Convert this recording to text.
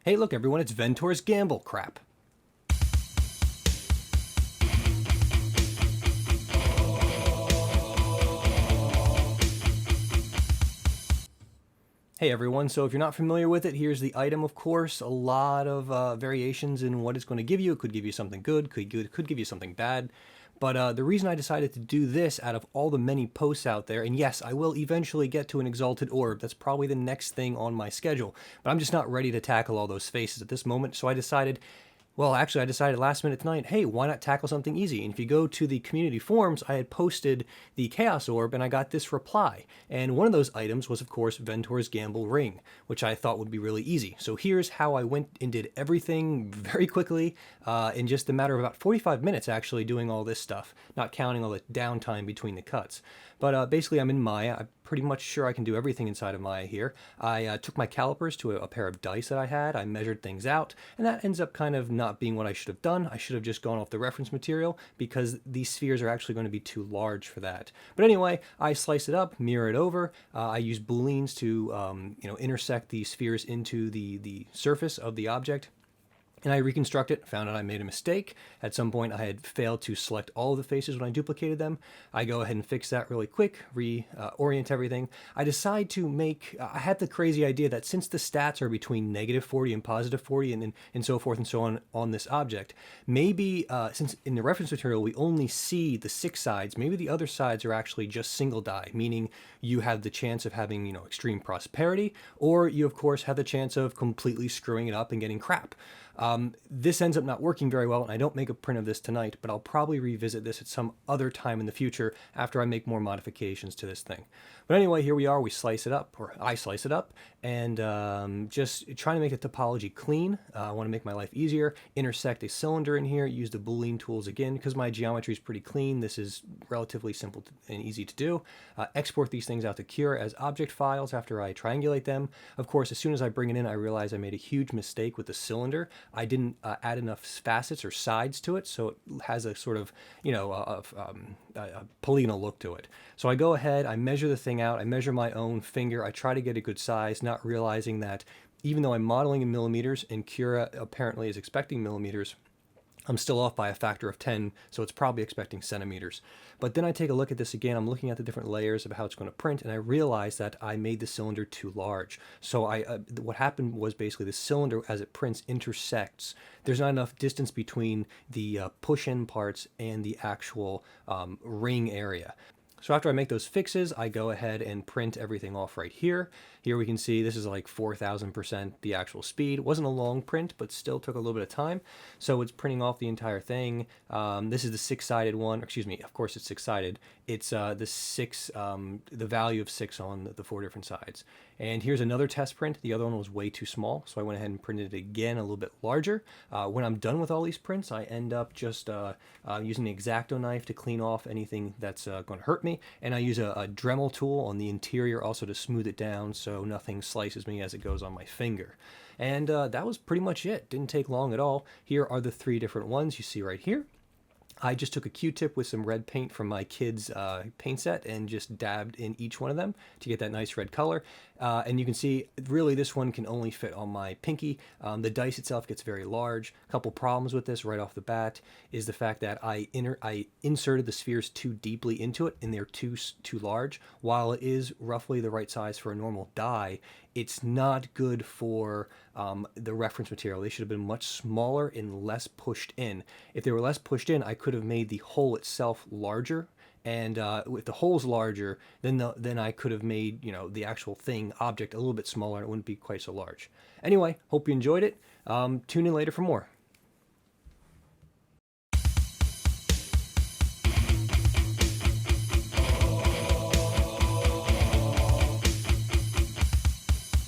Hey, look, everyone, it's Ventor's Gamble crap. Hey, everyone, so if you're not familiar with it, here's the item, of course. A lot of variations in what it's going to give you. It could give you something good, could give you something bad. But the reason I decided to do this out of all the many posts out there, and yes, I will eventually get to an Exalted Orb. That's probably the next thing on my schedule. But I'm just not ready to tackle all those faces at this moment, so I decided, well, actually, I decided last minute tonight, hey, why not tackle something easy? And if you go to the community forums, I had posted the Chaos Orb, and I got this reply. And one of those items was, of course, Ventor's Gamble Ring, which I thought would be really easy. So here's how I went and did everything very quickly, in just a matter of about 45 minutes, actually, doing all this stuff, not counting all the downtime between the cuts. But basically, I'm in Maya. I'm pretty much sure I can do everything inside of Maya here. I took my calipers to a pair of dice that I had. I measured things out, and that ends up kind of not being what I should have done. I should have just gone off the reference material because these spheres are actually going to be too large for that. But anyway, I slice it up, mirror it over. I use booleans to intersect the spheres into the surface of the object. And I reconstruct it, found out I made a mistake. At some point, I had failed to select all of the faces when I duplicated them. I go ahead and fix that really quick, reorient everything. I decide to make, I had the crazy idea that since the stats are between -40 and +40 and so forth and so on this object, maybe since in the reference material we only see the 6 sides, maybe the other sides are actually just single die, meaning you have the chance of having, extreme prosperity, or you, of course, have the chance of completely screwing it up and getting crap. This ends up not working very well, and I don't make a print of this tonight, but I'll probably revisit this at some other time in the future after I make more modifications to this thing. But anyway, here we are. We slice it up, or I slice it up, and just trying to make the topology clean. I want to make my life easier. Intersect a cylinder in here. Use the Boolean tools again. Because my geometry is pretty clean, this is relatively simple and easy to do. Export these things out to Cura as object files after I triangulate them. Of course, as soon as I bring it in, I realize I made a huge mistake with the cylinder. I didn't add enough facets or sides to it, so it has a sort of, a polygonal look to it. So I go ahead, I measure the thing out, I measure my own finger, I try to get a good size, not realizing that even though I'm modeling in millimeters and Cura apparently is expecting millimeters, I'm still off by a factor of 10, so it's probably expecting centimeters. But then I take a look at this again, I'm looking at the different layers of how it's going to print, and I realize that I made the cylinder too large. So what happened was basically the cylinder, as it prints, intersects. There's not enough distance between the push-in parts and the actual ring area. So after I make those fixes, I go ahead and print everything off right here. Here we can see this is like 4,000% the actual speed. It wasn't a long print, but still took a little bit of time. So it's printing off the entire thing. This is the 6-sided one. Excuse me, of course it's 6-sided. It's the value of 6 on the 4 different sides. And here's another test print. The other one was way too small, so I went ahead and printed it again a little bit larger. When I'm done with all these prints, I end up just using the X-Acto knife to clean off anything that's going to hurt me. And I use a Dremel tool on the interior also to smooth it down so nothing slices me as it goes on my finger. And that was pretty much it. Didn't take long at all. Here are the 3 different ones you see right here. I just took a Q-tip with some red paint from my kids' paint set and just dabbed in each one of them to get that nice red color. And you can see, really, this one can only fit on my pinky. The dice itself gets very large. A couple problems with this right off the bat is the fact that I inserted the spheres too deeply into it, and they're too large. While it is roughly the right size for a normal die, it's not good for the reference material. They should have been much smaller and less pushed in. If they were less pushed in, I could have made the hole itself larger. And if the hole's larger, then I could have made, the actual object a little bit smaller, and it wouldn't be quite so large. Anyway, hope you enjoyed it. Tune in later for more.